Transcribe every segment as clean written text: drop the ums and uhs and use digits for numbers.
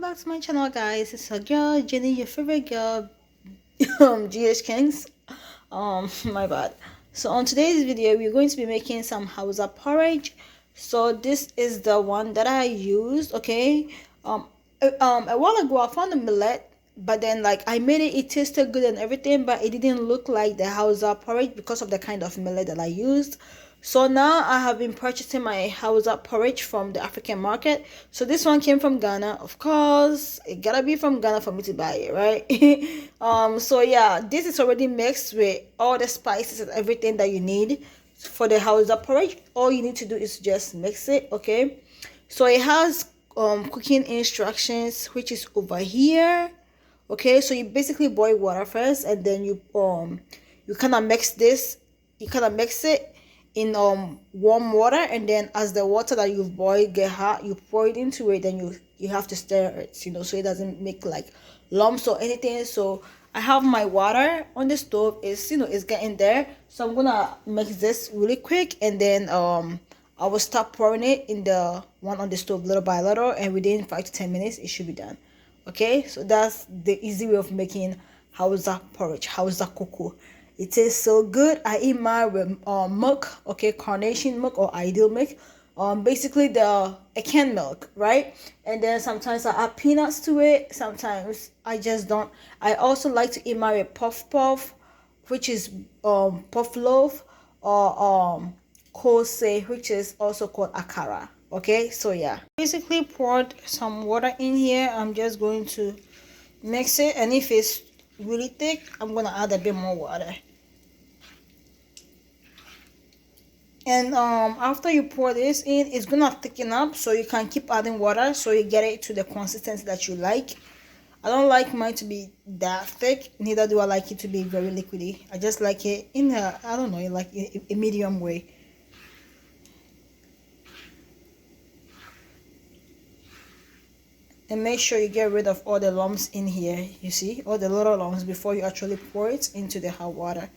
Back to my channel, guys. It's a girl Jenny, your favorite girl, GH Kings. My bad. So on today's video we're going to be making some Hausa porridge. So this is the one that I used. Okay, a while ago I found a millet, but then like I made it tasted good and everything, but it didn't look like the Hausa porridge because of the kind of millet that I used. So now I have been purchasing my Hausa porridge from the African market. So this one came from Ghana. Of course, it gotta be from Ghana for me to buy it, right? So yeah, this is already mixed with all the spices and everything that you need for the Hausa porridge. All you need to do is just mix it, okay? So it has cooking instructions, which is over here. Okay, so you basically boil water first, and then you kind of mix this. You kind of mix it in warm water, and then as the water that you've boiled get hot, you pour it into it. Then you have to stir it, so it doesn't make like lumps or anything. So I have my water on the stove. It's getting there, so I'm gonna mix this really quick, and then I will start pouring it in the one on the stove little by little, and within 5 to 10 minutes it should be done. Okay, so that's the easy way of making Hausa porridge, Hausa koko. It tastes so good. I eat mine with milk, okay, carnation milk or ideal milk. Basically the a canned milk, right? And then sometimes I add peanuts to it. Sometimes I just don't. I also like to eat mine with puff puff, which is puff loaf, or kose, which is also called akara. Okay, so yeah, basically poured some water in here. I'm just going to mix it, and if it's really thick, I'm gonna add a bit more water. And after you pour this in, it's gonna thicken up, so you can keep adding water so you get it to the consistency that you like. I don't like mine to be that thick, neither do I like it to be very liquidy. I just like it in a, I don't know, like a medium way. And make sure you get rid of all the lumps in here. You see all the little lumps before you actually pour it into the hot water,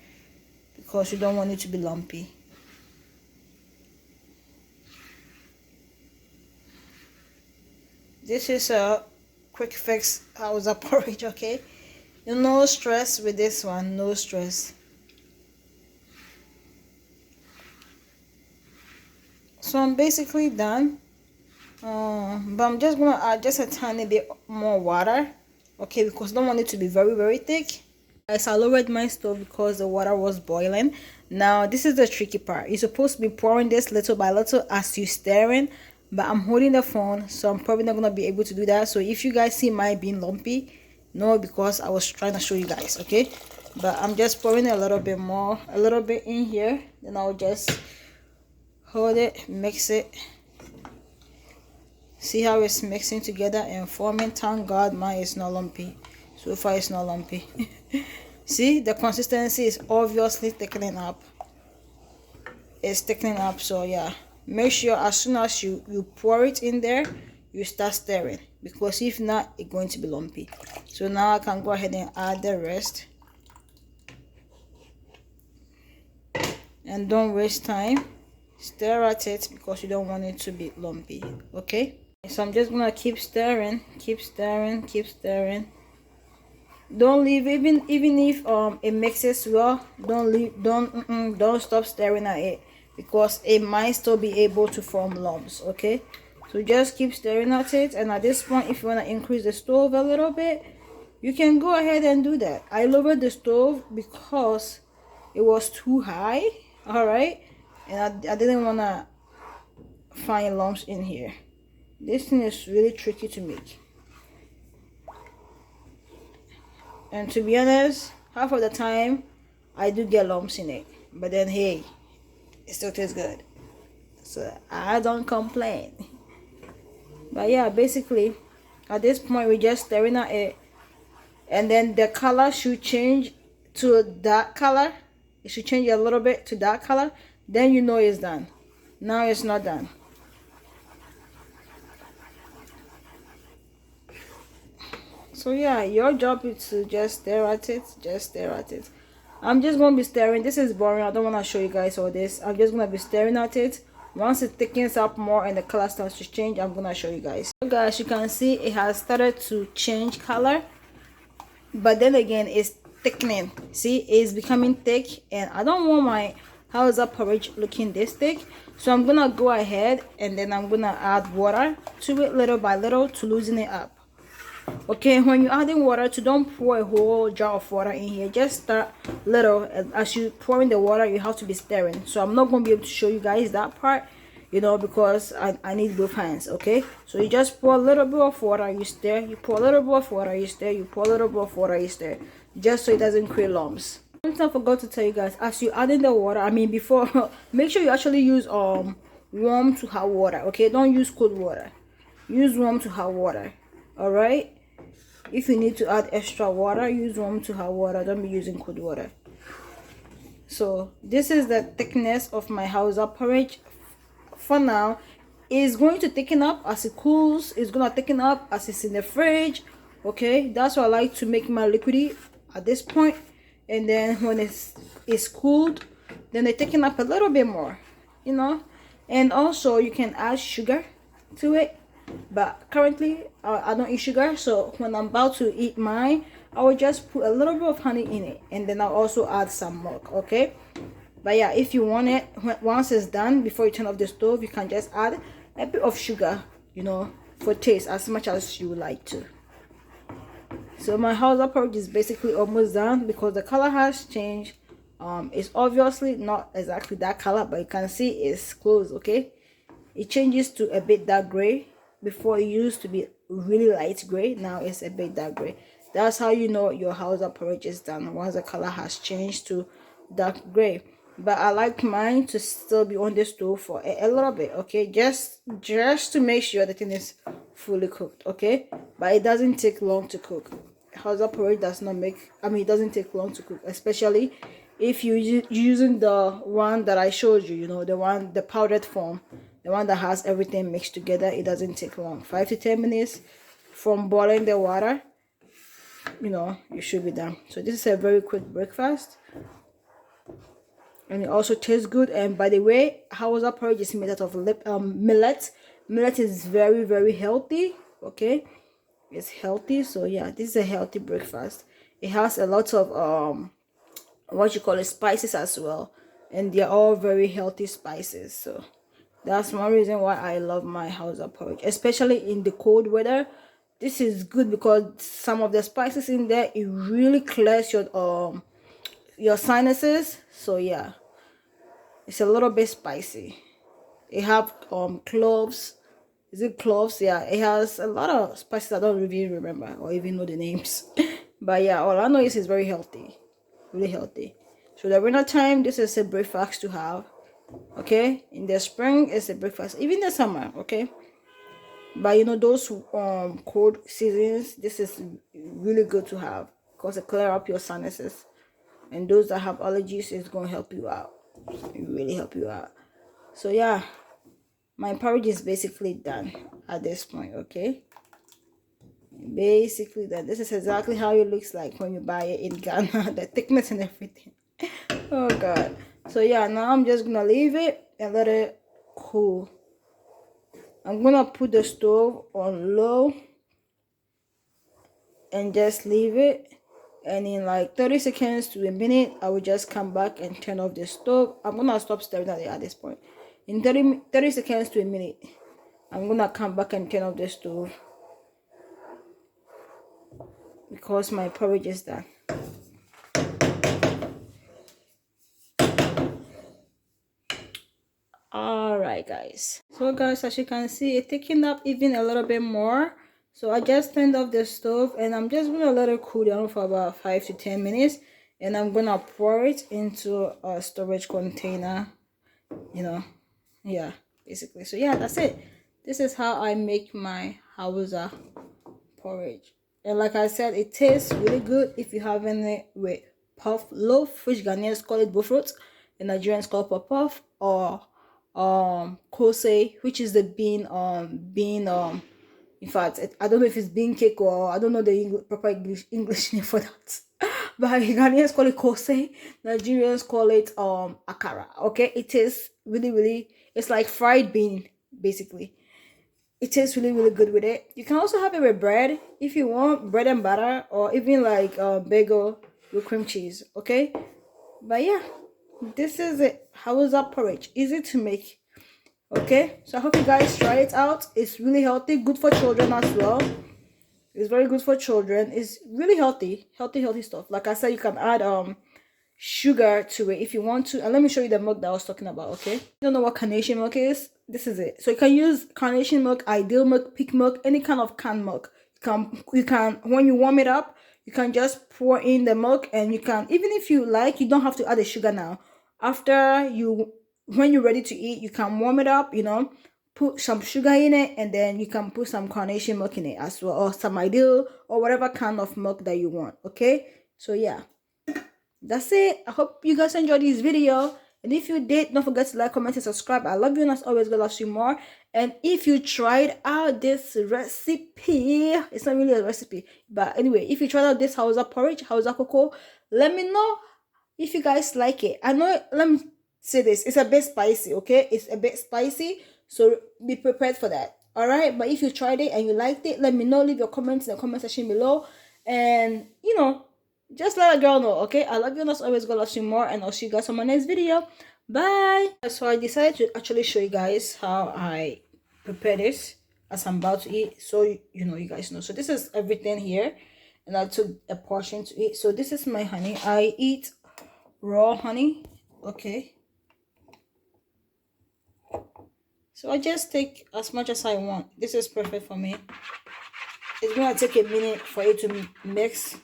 because you don't want it to be lumpy. This is a quick fix Hausa porridge, okay? No stress with this one, no stress. So I'm basically done. But I'm just gonna add just a tiny bit more water, okay, because I don't want it to be very thick. Guys, I lowered my stove because the water was boiling. Now this is the tricky part. You're supposed to be pouring this little by little as you stirring, but I'm holding the phone, so I'm probably not gonna be able to do that. So if you guys see mine being lumpy, no, because I was trying to show you guys, okay? But I'm just pouring a little bit more, a little bit in here, then I'll just hold it, mix it. See how it's mixing together and forming. Thank God mine is not lumpy. So far it's not lumpy. See, the consistency is obviously thickening up. It's thickening up, so yeah. Make sure as soon as you pour it in there, you start stirring, because if not, it's going to be lumpy. So now I can go ahead and add the rest. And don't waste time. Stir at it because you don't want it to be lumpy, okay? So I'm just gonna keep stirring, keep stirring, keep stirring. Don't leave, even if it mixes well, don't stop stirring at it, because it might still be able to form lumps, okay? So just keep stirring at it. And at this point, if you want to increase the stove a little bit, you can go ahead and do that. I lowered the stove because it was too high, all right, and I didn't want to find lumps in here. This thing is really tricky to make, and to be honest, half of the time I do get lumps in it, but then hey, it still tastes good, so I don't complain. But yeah, basically at this point we're just stirring at it, and then the color should change to that color. It should change a little bit to that color, then you know it's done. Now it's not done. So yeah, your job is to just stare at it, just stare at it. I'm just gonna be staring. This is boring, I don't want to show you guys all this. I'm just gonna be staring at it. Once it thickens up more and the color starts to change, I'm gonna show you guys. guys, as you can see, it has started to change color, but then again it's thickening. See, it's becoming thick, and I don't want my Hausa porridge looking this thick, so I'm gonna go ahead and then I'm gonna add water to it little by little to loosen it up. Okay, when you're adding water, to don't pour a whole jar of water in here, just start little. As you pour in the water, you have to be stirring. So I'm not going to be able to show you guys that part, you know, because I need both hands. Okay, so you just pour a little bit of water, you stir, you pour a little bit of water, you stir, you pour a little bit of water, you stir, just so it doesn't create lumps. One thing I forgot to tell you guys, as you add in the water, I mean before, make sure you actually use warm to hot water. Okay, don't use cold water, use warm to hot water. All right, if you need to add extra water, use warm to hot water, don't be using cold water. So this is the thickness of my Hausa porridge. For now, it's going to thicken up as it cools. It's gonna thicken up as it's in the fridge. Okay, that's why I like to make my liquidy at this point, and then when it's cooled, then they thicken up a little bit more, you know. And also you can add sugar to it, but currently I don't eat sugar, so when I'm about to eat mine, I will just put a little bit of honey in it, and then I'll also add some milk. Okay, but yeah, if you want it, once it's done, before you turn off the stove, you can just add a bit of sugar, you know, for taste, as much as you would like to. So my Hausa porridge is basically almost done because the color has changed. It's obviously not exactly that color, but you can see it's close. Okay, it changes to a bit dark gray. Before it used to be really light gray, now it's a bit dark gray. That's how you know your Hausa porridge is done, once the color has changed to dark gray. But I like mine to still be on the stove for a little bit. Okay, just to make sure the thing is fully cooked. Okay, but it doesn't take long to cook. Hausa porridge does not make, I mean, it doesn't take long to cook, especially if you're using the one that I showed you, you know, the powdered form, the one that has everything mixed together. It doesn't take long, 5 to 10 minutes from boiling the water, you know, you should be done. So this is a very quick breakfast, and it also tastes good. And by the way, Hausa porridge is made out of millet. Millet is very, very healthy. Okay, it's healthy. So yeah, this is a healthy breakfast. It has a lot of what you call it, spices as well, and they're all very healthy spices. So that's one reason why I love my Hausa porridge, especially in the cold weather. This is good because some of the spices in there, it really clears your sinuses. So yeah, it's a little bit spicy. It have cloves. Is it cloves? Yeah, it has a lot of spices I don't really remember or even know the names. But yeah, all I know is it's very healthy, really healthy. So the winter time, this is a breakfast to have. Okay, in the spring it's a breakfast, even the summer. Okay, but you know, those cold seasons, this is really good to have because it clear up your sinuses, and those that have allergies, it's gonna help you out. It really help you out. So yeah, my porridge is basically done at this point. Okay, basically done. This is exactly how it looks like when you buy it in Ghana. The thickness and everything. Oh god. So yeah, now I'm just gonna leave it and let it cool. I'm gonna put the stove on low and just leave it, and in like 30 seconds to a minute, I will just come back and turn off the stove. I'm gonna stop stirring at this point. In 30 seconds to a minute, I'm gonna come back and turn off the stove because my porridge is done. All right guys, so guys, as you can see, it's taking up even a little bit more. So I just turned off the stove, and I'm just gonna let it cool down for about 5 to 10 minutes, and I'm gonna pour it into a storage container, you know. Yeah, basically. So yeah, that's it. This is how I make my Hausa porridge, and like I said, it tastes really good if you have it with puff loaf, which Ghanaians call it bofrot, and Nigerians call it puff, or kose, which is the bean in fact, I don't know if it's bean cake, or I don't know the proper English name for that. But Ghanaians call it kose, Nigerians call it akara. Okay, it is really, really, it's like fried bean basically. it tastes really really good with it. You can also have it with bread if you want, bread and butter, or even like a bagel with cream cheese. Okay, but yeah, this is it. Hausa porridge, easy to make. Okay, so I hope you guys try it out. It's really healthy, good for children as well. It's very good for children. It's really healthy stuff. Like I said, you can add sugar to it if you want to. And let me show you the milk that I was talking about. Okay, you don't know what carnation milk is? This is it. So you can use carnation milk, ideal milk, peak milk, any kind of canned milk. You can when you warm it up, you can just pour in the milk, and you can, even if you like, you don't have to add the sugar now. After you, when you're ready to eat, you can warm it up, put some sugar in it, and then you can put some carnation milk in it as well, or some ideal, or whatever kind of milk that you want. Okay, so yeah, that's it. I hope you guys enjoyed this video, and if you did, don't forget to like, comment, and subscribe. I love you, and as always, God loves you more. And if you tried out this recipe, it's not really a recipe, but anyway, if you tried out this Hausa porridge, Hausa koko, let me know if you guys like it. I know, let me say this, it's a bit spicy. Okay, it's a bit spicy, so be prepared for that. All right, but if you tried it and you liked it, let me know. Leave your comments in the comment section below, and just let a girl know. Okay, I love you, and as always, God loves you more, and I'll see you guys on my next video. Bye. So I decided to actually show you guys how I prepare this as I'm about to eat, so you guys know. So this is everything here, and I took a portion to eat. So this is my honey. I eat raw honey. Okay, so I just take as much as I want. This is perfect for me. It's gonna take a minute for it to mix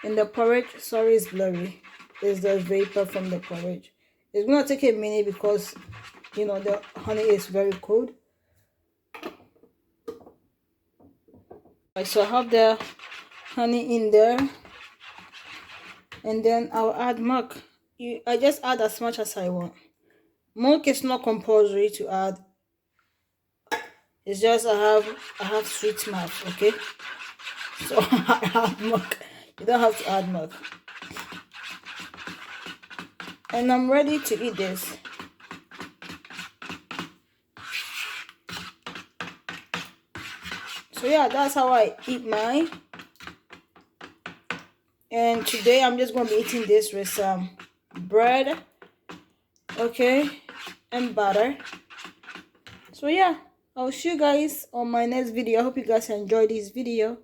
in the porridge. Sorry, it's blurry. There's the vapor from the porridge. It's gonna take a minute because the honey is very cold. Right, so I have the honey in there, and then I'll add milk. I just add as much as I want. Milk is not compulsory to add. It's just I have sweet mouth. Okay, so I add milk. You don't have to add milk. And I'm ready to eat this. So yeah, that's how I eat mine. And today I'm just gonna be eating this with some bread, okay, and butter. So yeah, I'll see you guys on my next video. I hope you guys enjoyed this video.